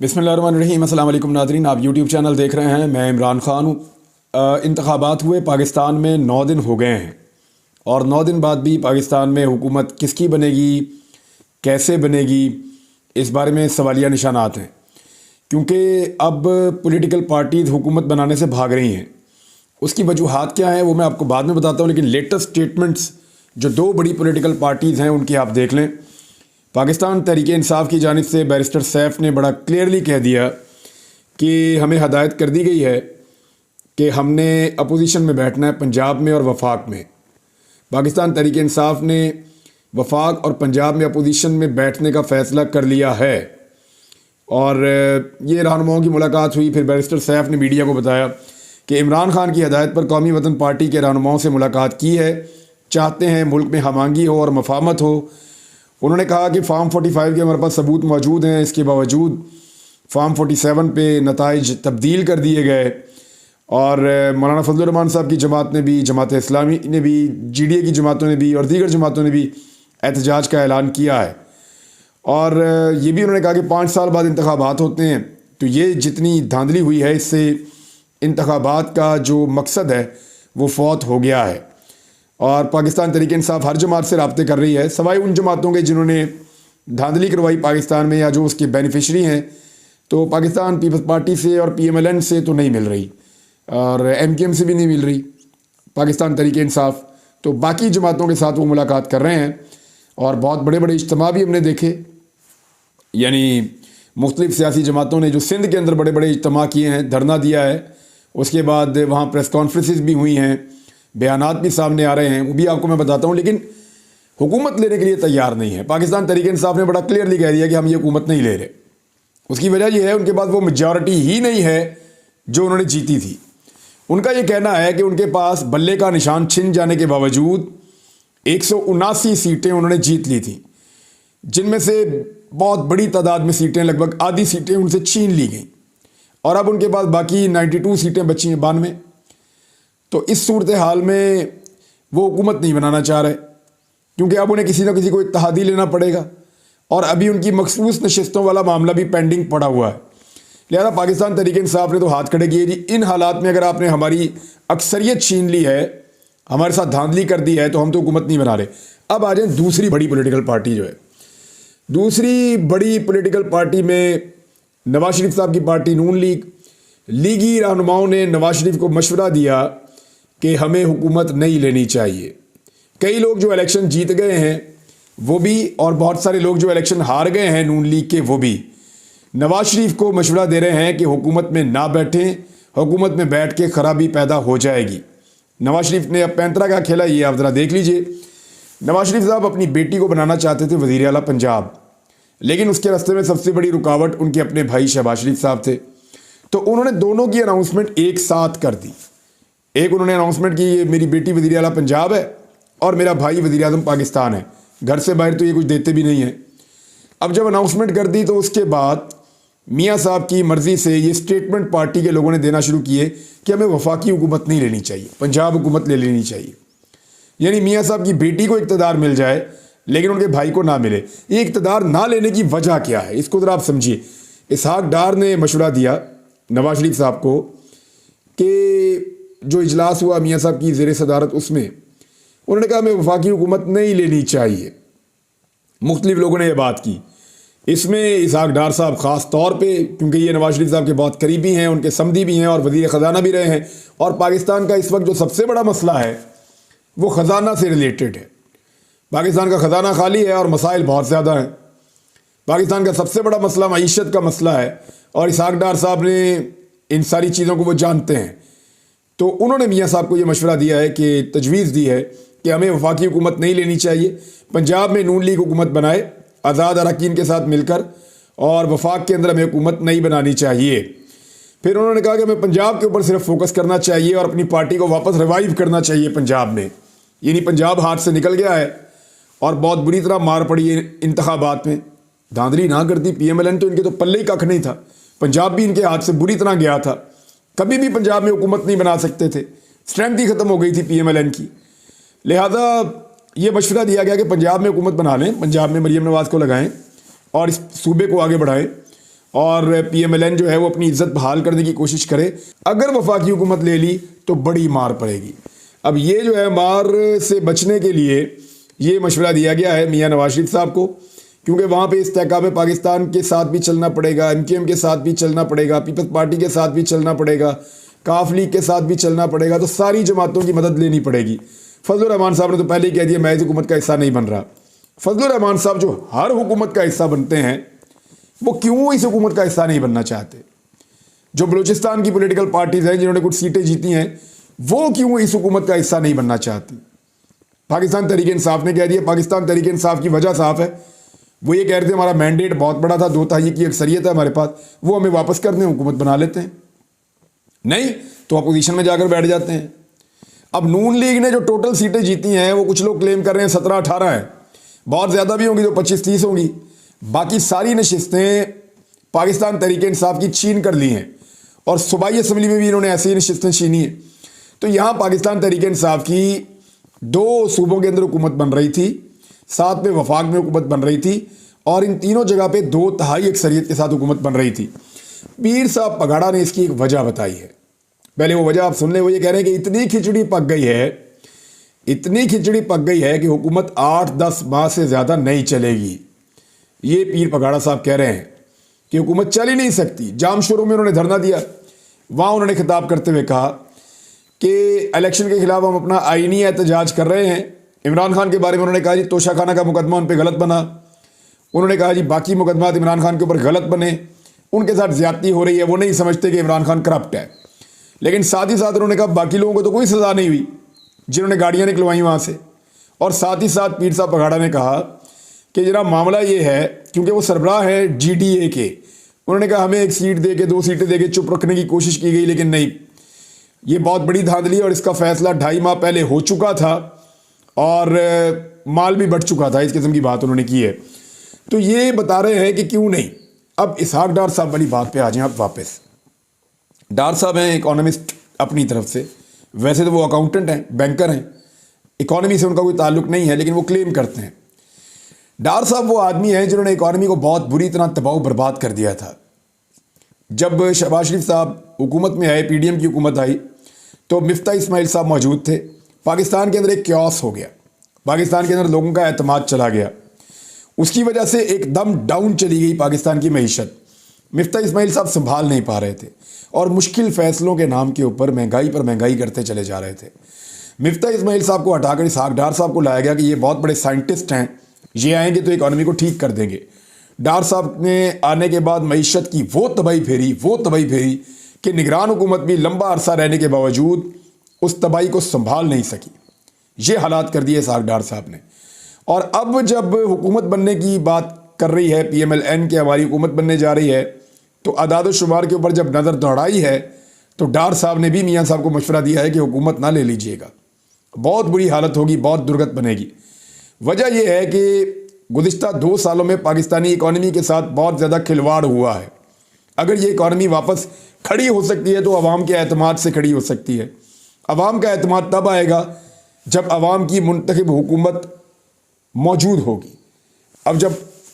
बिस्मिल्लाहिर्रहमानिर्रहीम। अस्सलाम वालेकुम नाज़रीन, आप यूट्यूब चैनल देख रहे हैं। मैं इमरान ख़ान हूँ। इंतखाबात हुए पाकिस्तान में 9 दिन हो गए हैं और 9 दिन बाद भी पाकिस्तान में हुकूमत किसकी बनेगी, कैसे बनेगी, इस बारे में सवालिया निशानात हैं। क्योंकि अब पॉलिटिकल पार्टीज़ हुकूमत बनाने से भाग रही हैं। उसकी वजूहात क्या हैं वो मैं आपको बाद में बताता हूँ, लेकिन लेटेस्ट स्टेटमेंट्स जो 2 बड़ी पॉलिटिकल पार्टीज़ हैं उनकी आप देख लें। पाकिस्तान तहरीक इंसाफ की जानिब से बैरिस्टर सैफ ने बड़ा क्लियरली कह दिया कि हमें हदायत कर दी गई है कि हमने अपोजिशन में बैठना है पंजाब में और वफाक में। पाकिस्तान तहरीक इंसाफ ने वफाक और पंजाब में अपोजिशन में बैठने का फ़ैसला कर लिया है। और ये रहनुमाओं की मुलाकात हुई। फिर बैरिस्टर सैफ ने मीडिया को बताया कि इमरान खान की हदायत पर कौमी वतन पार्टी के रहनुमाओं से मुलाकात की है, चाहते हैं मुल्क में हमांगी हो और मफामत हो। उन्होंने कहा कि फार्म 45 के हमारे पास सबूत मौजूद हैं, इसके बावजूद फार्म 47 पे नताइज तब्दील कर दिए गए। और मौलाना फजलुर रहमान साहब की जमात ने भी, जमात इस्लामी ने भी, GDA की जमातों ने भी और दीगर जमातों ने भी एहतजाज का ऐलान किया है। और ये भी उन्होंने कहा कि 5 साल बाद इंतखाबात होते हैं, तो ये जितनी धांधली हुई है इससे इंतखाबात का जो मकसद है वो फौत हो गया है। और पाकिस्तान तहरीक इंसाफ हर जमात से रब्ते कर रही है, सवाए उन जमातों के जिन्होंने धांधली करवाई पाकिस्तान में या जो उसके बेनिफिशरी हैं। तो पाकिस्तान पीपल्स पार्टी से और PMLN से तो नहीं मिल रही और MKM से भी नहीं मिल रही पाकिस्तान तहरीक इंसाफ। तो बाकी जमातों के साथ वो मुलाकात कर रहे हैं और बहुत बड़े बड़े इज्तिमा भी हमने देखे। यानी मुख्तलिफ सियासी जमातों ने जो सिंध के अंदर बड़े बड़े इज्तिमा किए हैं, धरना दिया है, उसके बाद वहाँ प्रेस कॉन्फ्रेंसेस भी हुई हैं, बयानात भी सामने आ रहे हैं, वो भी आपको मैं बताता हूँ। लेकिन हुकूमत लेने के लिए तैयार नहीं है। पाकिस्तान तहरीक इंसाफ ने बड़ा क्लियरली कह दिया कि हम ये हुकूमत नहीं ले रहे। उसकी वजह यह है उनके पास वो मेजॉरिटी ही नहीं है जो उन्होंने जीती थी। उनका ये कहना है कि उनके पास बल्ले का निशान छिन जाने के बावजूद 179 सीटें उन्होंने जीत ली थी, जिनमें से बहुत बड़ी तादाद में सीटें, लगभग आधी सीटें उनसे छीन ली गई और अब उनके पास बाकी 92 सीटें बची हैं, 92। तो इस सूरत हाल में वो हुकूमत नहीं बनाना चाह रहे, क्योंकि अब उन्हें किसी न किसी को इत्तेहादी लेना पड़ेगा और अभी उनकी मखसूस नशिस्तों वाला मामला भी पेंडिंग पड़ा हुआ है। लिहाजा पाकिस्तान तहरीक इंसाफ ने तो हाथ खड़े किए जी, इन हालात में अगर आपने हमारी अक्सरियत छीन ली है, हमारे साथ धांधली कर दी है, तो हम तो हुकूमत नहीं बना रहे। अब आ जाए दूसरी बड़ी पॉलिटिकल पार्टी जो है। दूसरी बड़ी पॉलिटिकल पार्टी में नवाज शरीफ साहब की पार्टी नून लीग। लीगी रहनुमाओं ने नवाज शरीफ को मशवरा दिया कि हमें हुकूमत नहीं लेनी चाहिए। कई लोग जो इलेक्शन जीत गए हैं वो भी, और बहुत सारे लोग जो इलेक्शन हार गए हैं नून लीग के, वो भी नवाज शरीफ को मशवरा दे रहे हैं कि हुकूमत में ना बैठें, हुकूमत में बैठ के खराबी पैदा हो जाएगी। नवाज शरीफ ने अब पैंतरा क्या खेला ये आप ज़रा देख लीजिए। नवाज शरीफ साहब अपनी बेटी को बनाना चाहते थे वज़ीर आला पंजाब, लेकिन उसके रास्ते में सबसे बड़ी रुकावट उनके अपने भाई शहबाज शरीफ साहब थे। तो उन्होंने दोनों की अनाउंसमेंट एक साथ कर दी। एक उन्होंने अनाउंसमेंट की मेरी बेटी वज़ीर आला पंजाब है और मेरा भाई वज़ीर आज़म पाकिस्तान है। घर से बाहर तो ये कुछ देते भी नहीं है। अब जब अनाउंसमेंट कर दी तो उसके बाद मियाँ साहब की मर्ज़ी से ये स्टेटमेंट पार्टी के लोगों ने देना शुरू किए कि हमें वफाकी हुकूमत नहीं लेनी चाहिए, पंजाब हुकूमत ले लेनी चाहिए। यानी मियाँ साहब की बेटी को इक़्तिदार मिल जाए लेकिन उनके भाई को ना मिले। ये इक़्तिदार ना लेने की वजह क्या है, इसको ज़रा आप समझिए। इसहाक डार ने मशवरा दिया नवाज शरीफ साहब को कि जो इजलास हुआ मियाँ साहब की ज़ेर सदारत, उसमें उन्होंने कहा हमें वफाकी हुकूमत नहीं लेनी चाहिए। मुख्तलिफ लोगों ने यह बात की। इसमें इसहाक डार साहब ख़ास तौर पे, क्योंकि ये नवाज शरीफ साहब के बहुत करीबी हैं, उनके समधी भी हैं और वज़ीर ख़जाना भी रहे हैं। और पाकिस्तान का इस वक्त जो सबसे बड़ा मसला है वो ख़जाना से रिलेटेड है। पाकिस्तान का ख़जाना खाली है और मसाइल बहुत ज़्यादा हैं। पाकिस्तान का सबसे बड़ा मसला मईशत का मसला है और इसहाक डार साहब ने इन सारी चीज़ों को वो जानते हैं। तो उन्होंने मियाँ साहब को ये मशवरा दिया है कि तजवीज़ दी है कि हमें वफाकी हुकूमत नहीं लेनी चाहिए, पंजाब में नून लीग हुकूमत बनाए आज़ाद अरकान के साथ मिलकर, और वफाक के अंदर हमें हुकूमत नहीं बनानी चाहिए। फिर उन्होंने कहा कि हमें पंजाब के ऊपर सिर्फ फोकस करना चाहिए और अपनी पार्टी को वापस रिवाइव करना चाहिए पंजाब में। यानी पंजाब हाथ से निकल गया है और बहुत बुरी तरह मार पड़ी है इंतखाबात में। धांधली ना करती PMLN तो इनके तो पल्ले ही कख नहीं था। पंजाब भी इनके हाथ से बुरी तरह गया था, कभी भी पंजाब में हुकूमत नहीं बना सकते थे, स्ट्रेंथ ही ख़त्म हो गई थी PMLN की। लिहाजा ये मशवरा दिया गया कि पंजाब में हुकूमत बना लें, पंजाब में मरीम नवाज़ को लगाएं और इस सूबे को आगे बढ़ाएं اور PMLN جو ہے وہ اپنی عزت بحال کرنے کی کوشش کرے. اگر وفاقی حکومت لے لی تو بڑی مار پڑے گی. اب یہ جو ہے مار سے بچنے کے لیے یہ مشورہ دیا گیا ہے میاں نواز شریف صاحب کو، کیونکہ وہاں پہ استحکام پاکستان کے ساتھ بھی چلنا پڑے گا، MKM کے ساتھ بھی چلنا پڑے گا، پیپلز پارٹی کے ساتھ بھی چلنا پڑے گا، کاف لیگ کے ساتھ بھی چلنا پڑے گا، تو ساری جماعتوں کی مدد لینی پڑے گی. فضل الرحمان صاحب نے تو پہلے ہی کہہ دیا میں اس حکومت کا حصہ نہیں بن رہا. فضل الرحمان صاحب جو ہر حکومت کا حصہ بنتے ہیں وہ کیوں اس حکومت کا حصہ نہیں بننا چاہتے؟ جو بلوچستان کی پولیٹیکل پارٹیز ہیں جنہوں نے کچھ سیٹیں جیتی ہیں وہ کیوں اس حکومت کا حصہ نہیں بننا چاہتی؟ پاکستان تحریک انصاف نے کہہ دیا. پاکستان تحریک انصاف کی وجہ صاف ہے، وہ یہ کہہ رہے تھے ہمارا مینڈیٹ بہت بڑا تھا، 2/3 کی اکثریت ہے ہمارے پاس، وہ ہمیں واپس کر دیں، حکومت بنا لیتے ہیں. نہیں تو اپوزیشن میں جا کر بیٹھ جاتے ہیں. اب نون لیگ نے جو ٹوٹل سیٹیں جیتی ہیں وہ کچھ لوگ کلیم کر رہے ہیں 17-18 ہیں، بہت زیادہ بھی ہوں گی تو 25-30 ہوں گی. باقی ساری نشستیں پاکستان تحریک انصاف کی چھین کر لی ہیں، اور صوبائی اسمبلی میں بھی انہوں نے ایسی نشستیں چھینی ہیں. تو یہاں پاکستان تحریک انصاف کی 2 صوبوں کے اندر حکومت بن رہی تھی، ساتھ میں وفاق میں حکومت بن رہی تھی، اور ان تینوں جگہ پہ 2/3 اکثریت کے ساتھ حکومت بن رہی تھی. پیر صاحب پگاڑا نے اس کی ایک وجہ بتائی ہے. پہلے وہ وجہ آپ سن لیں. وہ یہ کہہ رہے ہیں کہ اتنی کھچڑی پک گئی ہے کہ حکومت 8-10 ماہ سے زیادہ نہیں چلے گی. یہ پیر پگاڑا صاحب کہہ رہے ہیں کہ حکومت چل ہی نہیں سکتی. جام شروع میں انہوں نے دھرنا دیا، وہاں انہوں نے خطاب کرتے ہوئے کہا کہ الیکشن کے خلاف ہم اپنا آئینی احتجاج کر رہے ہیں. عمران خان کے بارے میں انہوں نے کہا جی توشہ خانہ کا مقدمہ ان پہ غلط بنا. انہوں نے کہا جی باقی مقدمات عمران خان کے اوپر غلط بنے، ان کے ساتھ زیادتی ہو رہی ہے، وہ نہیں سمجھتے کہ عمران خان کرپٹ ہے. لیکن ساتھ ہی ساتھ انہوں نے کہا باقی لوگوں کو تو کوئی سزا نہیں ہوئی جنہوں نے گاڑیاں نکلوائیں وہاں سے. اور ساتھ ہی ساتھ پیر صاحب پگاڑا نے کہا کہ جناب معاملہ یہ ہے، کیونکہ وہ سربراہ ہے GDA کے، انہوں نے کہا ہمیں 1 سیٹ دے کے 2 سیٹیں دے کے چپ رکھنے کی کوشش کی گئی، لیکن نہیں، یہ بہت بڑی دھاندلی، اور اس کا فیصلہ 2.5 ماہ پہلے ہو چکا تھا اور مال بھی بڑھ چکا تھا. اس قسم کی بات انہوں نے کی ہے. تو یہ بتا رہے ہیں کہ کیوں نہیں. اب اسحاق ڈار صاحب والی بات پہ آ جائیں آپ واپس. ڈار صاحب ہیں اکانومسٹ اپنی طرف سے، ویسے تو وہ اکاؤنٹنٹ ہیں، بینکر ہیں، اکانومی سے ان کا کوئی تعلق نہیں ہے، لیکن وہ کلیم کرتے ہیں. ڈار صاحب وہ آدمی ہیں جنہوں نے اکانومی کو بہت بری طرح تباہ و برباد کر دیا تھا. جب شہباز شریف صاحب حکومت میں آئے، PDM کی حکومت آئی، تو مفتاح اسماعیل صاحب موجود تھے. پاکستان کے اندر ایک کیوس ہو گیا، پاکستان کے اندر لوگوں کا اعتماد چلا گیا، اس کی وجہ سے ایک دم ڈاؤن چلی گئی پاکستان کی معیشت. مفتاح اسماعیل صاحب سنبھال نہیں پا رہے تھے اور مشکل فیصلوں کے نام کے اوپر مہنگائی پر مہنگائی کرتے چلے جا رہے تھے. مفتاح اسماعیل صاحب کو ہٹا کر اسحاق ڈار صاحب کو لایا گیا کہ یہ بہت بڑے سائنٹسٹ ہیں، یہ آئیں گے تو اکانومی کو ٹھیک کر دیں گے. ڈار صاحب نے آنے کے بعد معیشت کی وہ تباہی پھیری کہ نگران حکومت بھی لمبا عرصہ رہنے کے باوجود اس تباہی کو سنبھال نہیں سکی. یہ حالات کر دیے اسحاق ڈار صاحب نے. اور اب جب حکومت بننے کی بات کر رہی ہے PMLN کہ ہماری حکومت بننے جا رہی ہے، تو اعداد و شمار کے اوپر جب نظر دوڑائی ہے تو ڈار صاحب نے بھی میاں صاحب کو مشورہ دیا ہے کہ حکومت نہ لے لیجئے گا، بہت بری حالت ہوگی، بہت درگت بنے گی. وجہ یہ ہے کہ گزشتہ 2 سالوں میں پاکستانی اکانومی کے ساتھ بہت زیادہ کھلواڑ ہوا ہے. اگر یہ اکانومی واپس کھڑی ہو سکتی ہے تو عوام کے اعتماد سے کھڑی ہو سکتی ہے. عوام کا اعتماد تب آئے گا جب عوام کی منتخب حکومت موجود ہوگی. اب جب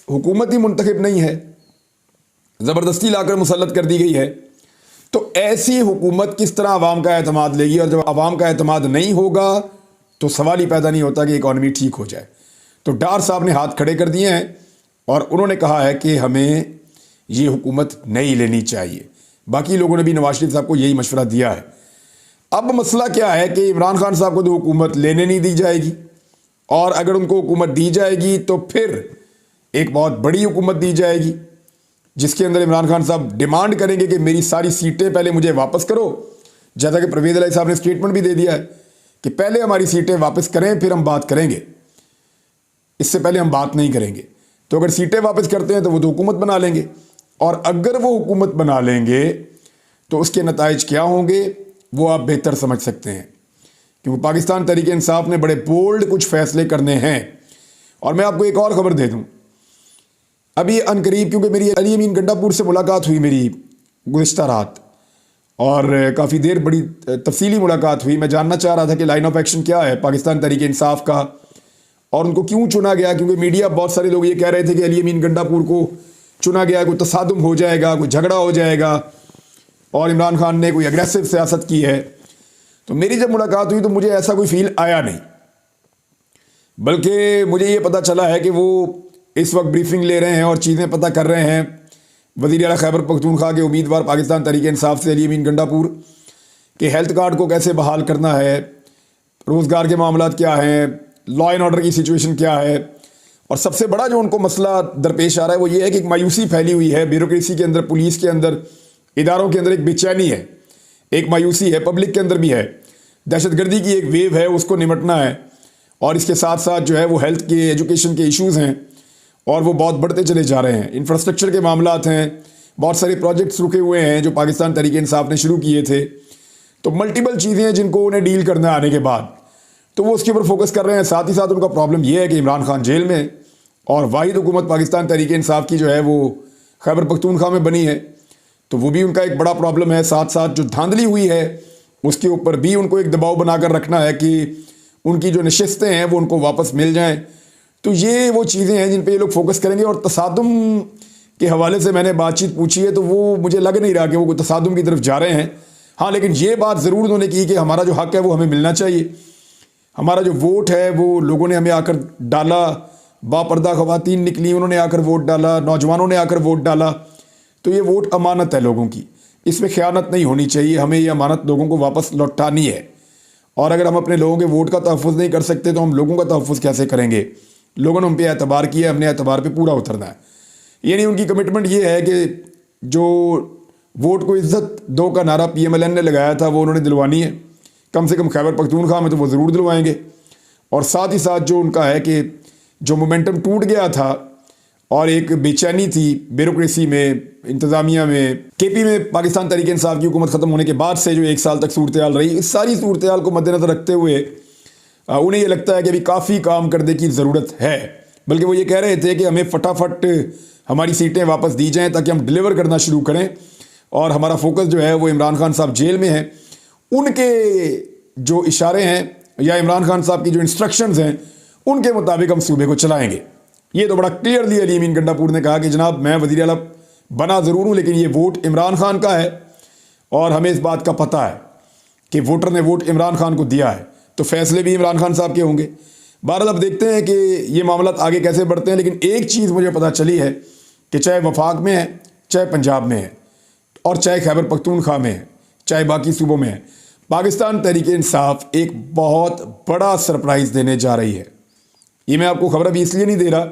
حکومت ہی منتخب نہیں ہے، زبردستی لا کر مسلط کر دی گئی ہے، تو ایسی حکومت کس طرح عوام کا اعتماد لے گی؟ اور جب عوام کا اعتماد نہیں ہوگا تو سوال ہی پیدا نہیں ہوتا کہ اکانومی ٹھیک ہو جائے. تو ڈار صاحب نے ہاتھ کھڑے کر دیے ہیں اور انہوں نے کہا ہے کہ ہمیں یہ حکومت نہیں لینی چاہیے. باقی لوگوں نے بھی نواز شریف صاحب کو یہی مشورہ دیا ہے. اب مسئلہ کیا ہے کہ عمران خان صاحب کو تو حکومت لینے نہیں دی جائے گی، اور اگر ان کو حکومت دی جائے گی تو پھر ایک بہت بڑی حکومت دی جائے گی جس کے اندر عمران خان صاحب ڈیمانڈ کریں گے کہ میری ساری سیٹیں پہلے مجھے واپس کرو، جیسا کہ پرویز الہی صاحب نے اسٹیٹمنٹ بھی دے دیا ہے کہ پہلے ہماری سیٹیں واپس کریں پھر ہم بات کریں گے، اس سے پہلے ہم بات نہیں کریں گے. تو اگر سیٹیں واپس کرتے ہیں تو وہ تو حکومت بنا لیں گے، اور اگر وہ حکومت بنا لیں گے تو اس کے نتائج کیا ہوں گے وہ آپ بہتر سمجھ سکتے ہیں، کیونکہ پاکستان تحریک انصاف نے بڑے بولڈ کچھ فیصلے کرنے ہیں. اور میں آپ کو ایک اور خبر دے دوں، ابھی ان قریب، کیونکہ میری علی امین گنڈا پور سے ملاقات ہوئی میری گزشتہ رات، اور کافی دیر بڑی تفصیلی ملاقات ہوئی. میں جاننا چاہ رہا تھا کہ لائن آف ایکشن کیا ہے پاکستان تحریک انصاف کا، اور ان کو کیوں چنا گیا، کیونکہ میڈیا بہت سارے لوگ یہ کہہ رہے تھے کہ علی امین گنڈا پور کو चुना गया, कोई तसादुम हो जाएगा, कोई झगड़ा हो जाएगा और इमरान खान ने कोई एग्रेसिव सियासत की है। तो मेरी जब मुलाकात हुई तो मुझे ऐसा कोई फील आया नहीं, बल्कि मुझे ये पता चला है कि वो इस वक्त ब्रीफिंग ले रहे हैं और चीज़ें पता कर रहे हैं वज़ीर आला खैबर पख्तूनख्वा के उम्मीदवार पाकिस्तान तहरीक इंसाफ से अली अमीन गंडापुर कि हेल्थ कार्ड को कैसे बहाल करना है, रोज़गार के मामलात क्या हैं, लॉ एंड ऑर्डर की सिचुएशन क्या है। और सबसे बड़ा जो उनको मसला दरपेश आ रहा है वो ये है कि एक मायूसी फैली हुई है ब्यूरोक्रेसी के अंदर, पुलिस के अंदर, इदारों के अंदर एक बेचैनी है, एक मायूसी है, पब्लिक के अंदर भी है। दहशतगर्दी की एक वेव है, उसको निमटना है और इसके साथ साथ जो है वो हेल्थ के, एजुकेशन के इश्यूज़ हैं और वो बहुत बढ़ते चले जा रहे हैं। इंफ्रास्ट्रक्चर के मामलात हैं, बहुत सारे प्रोजेक्ट्स रुके हुए हैं जो पाकिस्तान तहरीक इंसाफ ने शुरू किए थे। तो मल्टीपल चीज़ें हैं जिनको उन्हें डील करना आने के बाद, तो वो उसके ऊपर फोकस कर रहे हैं। साथ ही साथ उनका प्रॉब्लम ये है कि इमरान खान जेल में है और वाहिद हुकूमत पाकिस्तान तहरीक इंसाफ की जो है वो खैबर पख्तूनख्वा में बनी है, तो वो भी उनका एक बड़ा प्रॉब्लम है। साथ साथ जो धांधली हुई है उसके ऊपर भी उनको एक दबाव बनाकर रखना है कि उनकी जो नशिस्तें हैं वो उनको वापस मिल जाएं। तो ये वो चीज़ें हैं जिन पे ये लोग फोकस करेंगे। और तसादुम के हवाले से मैंने बातचीत पूछी है तो वो मुझे लग नहीं रहा कि वो कोई तसादुम की तरफ जा रहे हैं। हाँ, लेकिन ये बात ज़रूर उन्होंने की कि हमारा जो हक़ है वो हमें मिलना चाहिए, हमारा जो वोट है वो लोगों ने हमें आकर डाला, बापर्दा ख़वातीन निकली, उन्होंने आकर वोट डाला, नौजवानों ने आकर वोट डाला, तो ये वोट अमानत है लोगों की, इसमें ख़यानत नहीं होनी चाहिए, हमें ये अमानत लोगों को वापस लौटानी है। और अगर हम अपने लोगों के वोट का तहफ़्फ़ुज़ नहीं कर सकते तो हम लोगों का तहफ़्फ़ुज़ कैसे करेंगे। लोगों ने हम पे एतबार किया, हमने एतबार पे पूरा उतरना है। यानी उनकी कमिटमेंट ये है कि जो वोट को इज़्ज़त दो का नारा PMLN ने लगाया था वो उन्होंने दिलवानी है, कम से कम खैबर पख्तूनख्वा में तो वो ज़रूर दिलवाएंगे। और साथ ही साथ जो उनका है कि जो मोमेंटम टूट गया था और एक बेचैनी थी ब्यूरोक्रेसी में, इंतज़ामिया में, KP में पाकिस्तान तहरीक इंसाफ की हुकूमत ख़त्म होने के बाद से जो 1 साल तक सूरत हाल रही, इस सारी सूरत हाल को मद्देनज़र रखते हुए उन्हें ये लगता है कि अभी काफ़ी काम करने की ज़रूरत है। बल्कि वो ये कह रहे थे कि हमें फटाफट हमारी सीटें वापस दी जाएँ ताकि हम डिलीवर करना शुरू करें और हमारा फोकस जो है वो इमरान खान साहब जेल में हैं, उनके जो इशारे हैं या इमरान खान साहब की जो इंस्ट्रक्शंस हैं उनके मुताबिक हम सूबे को चलाएंगे। ये तो बड़ा क्लियरली अली अमीन गंडापुर ने कहा कि जनाब मैं वज़ीर आला बना ज़रूर हूँ लेकिन ये वोट इमरान खान का है और हमें इस बात का पता है कि वोटर ने वोट इमरान खान को दिया है, तो फैसले भी इमरान खान साहब के होंगे। बहरहाल अब देखते हैं कि ये मामला आगे कैसे बढ़ते हैं। लेकिन एक चीज़ मुझे पता चली है कि चाहे वफाक में है, चाहे पंजाब में है और चाहे खैबर पख्तूनख्वा में है, चाहे बाकी सूबों में है, पाकिस्तान तहरीक इंसाफ एक बहुत बड़ा सरप्राइज़ देने जा रही है। ये मैं आपको खबर अभी इसलिए नहीं दे रहा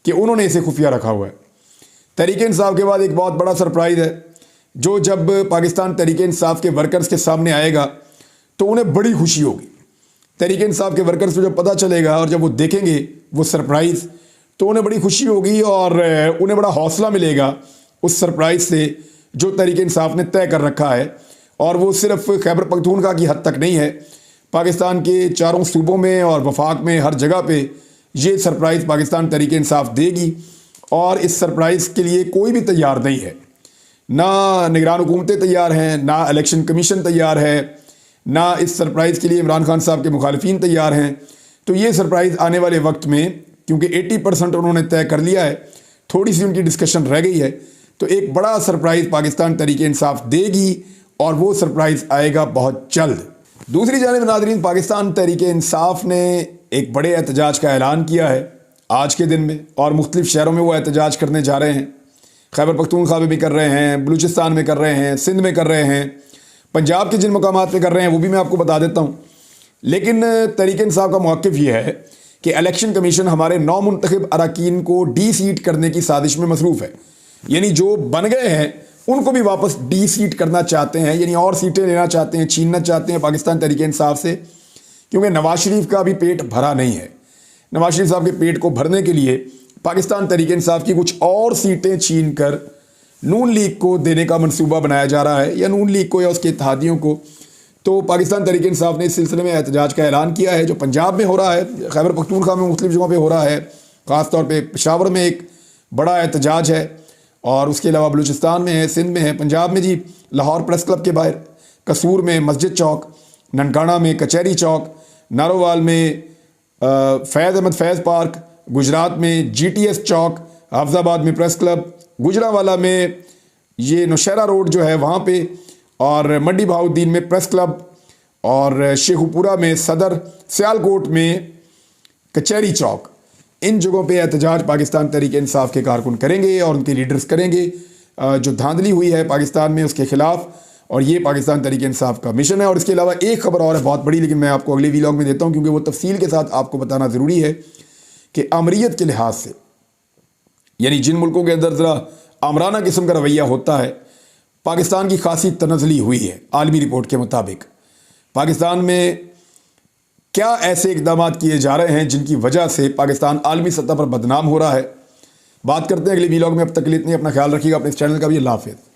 कि उन्होंने इसे खुफिया रखा हुआ है। तहरीक इंसाफ के बाद एक बहुत बड़ा सरप्राइज़ है जो जब पाकिस्तान तहरीक इंसाफ के वर्कर्स के सामने आएगा तो उन्हें बड़ी खुशी होगी। तहरीक इंसाफ के वर्कर्स को जब पता चलेगा और जब वो देखेंगे वो सरप्राइज़ तो उन्हें बड़ी खुशी होगी और उन्हें बड़ा हौसला मिलेगा उस सरप्राइज़ से जो तहरीक इंसाफ ने तय कर रखा है। और वो सिर्फ खैबर पख्तूनख्वा की हद तक नहीं है, पाकिस्तान के चारों सूबों में और वफाक में हर जगह पे ये सरप्राइज़ पाकिस्तान तहरीक इंसाफ देगी। और इस सरप्राइज़ के लिए कोई भी तैयार नहीं है, ना निगरान हुकूमतें तैयार हैं, ना इलेक्शन कमीशन तैयार है, ना इस सरप्राइज़ के लिए इमरान खान साहब के मुखालिफिन तैयार हैं। तो ये सरप्राइज़ आने वाले वक्त में, क्योंकि 80% उन्होंने तय कर लिया है, थोड़ी सी उनकी डिस्कशन रह गई है, तो एक बड़ा सरप्राइज़ पाकिस्तान तहरीक इंसाफ देगी और वो सरप्राइज़ आएगा बहुत जल्द। दूसरी जानिब नाज़रीन, पाकिस्तान तहरीक इंसाफ ने एक बड़े एहतजाज का ऐलान किया है आज के दिन में और मुख्तलिफ़ शहरों में वो एहतजाज करने जा रहे हैं। खैबर पख्तूनख्वा में भी कर रहे हैं, बलूचिस्तान में कर रहे हैं, सिंध में कर रहे हैं, पंजाब के जिन मकामात पे कर रहे हैं वो भी मैं आपको बता देता हूँ। लेकिन तहरीक इंसाफ का मौक़िफ़ ये है कि इलेक्शन कमीशन हमारे नौमुंतखब अरकान को डी-सीट करने की साजिश में मसरूफ़ है। यानी जो बन गए हैं उनको भी वापस डी-सीट करना चाहते हैं, यानी और सीटें लेना चाहते हैं, छीनना चाहते हैं पाकिस्तान तहरीक इंसाफ से, क्योंकि नवाज शरीफ का अभी पेट भरा नहीं है। नवाज शरीफ साहब के पेट को भरने के लिए पाकिस्तान तहरीक इंसाफ की कुछ और सीटें छीन कर नून लीग को देने का मंसूबा बनाया जा रहा है, या नून लीग को या उसके इत्तेहादियों को। तो पाकिस्तान तहरीक इंसाफ ने इस सिलसिले में एहतजाज का ऐलान किया है, जो पंजाब में हो रहा है, खैबर पख्तूनख्वा में मुख्तलिफ़ जगहों पर हो रहा है, ख़ास तौर पर पेशावर में एक बड़ा एहतजाज है और उसके अलावा बलूचिस्तान में है, सिंध में है, पंजाब में जी लाहौर प्रेस क्लब के बाहर, कसूर में मस्जिद चौक, ननकाना में कचहरी चौक, नारोवाल में फैज़ अहमद फैज़ पार्क, गुजरात में GTS चौक, حافظ آباد میں پریس کلب، گجرانوالہ میں یہ نوشہرہ روڈ جو ہے وہاں پہ، اور منڈی بہاؤالدین میں پریس کلب، اور شیخو پورہ میں صدر، سیالکوٹ میں کچہری چوک، ان جگہوں پہ احتجاج پاکستان تحریک انصاف کے کارکن کریں گے اور ان کے لیڈرز کریں گے جو دھاندلی ہوئی ہے پاکستان میں اس کے خلاف، اور یہ پاکستان تحریک انصاف کا مشن ہے۔ اور اس کے علاوہ ایک خبر اور ہے بہت بڑی، لیکن میں آپ کو اگلے ویلاگ میں دیتا ہوں کیونکہ وہ تفصیل کے ساتھ آپ کو بتانا ضروری ہے کہ آمریت کے لحاظ سے، یعنی جن ملکوں کے اندر ذرا آمرانہ قسم کا رویہ ہوتا ہے، پاکستان کی خاصی تنزلی ہوئی ہے۔ عالمی رپورٹ کے مطابق پاکستان میں کیا ایسے اقدامات کیے جا رہے ہیں جن کی وجہ سے پاکستان عالمی سطح پر بدنام ہو رہا ہے، بات کرتے ہیں اگلے ویلاگ میں۔ اب تک کے لیے اتنی، اپنا خیال رکھیے گا، اپنے اس چینل کا بھی۔ اللہ حافظ۔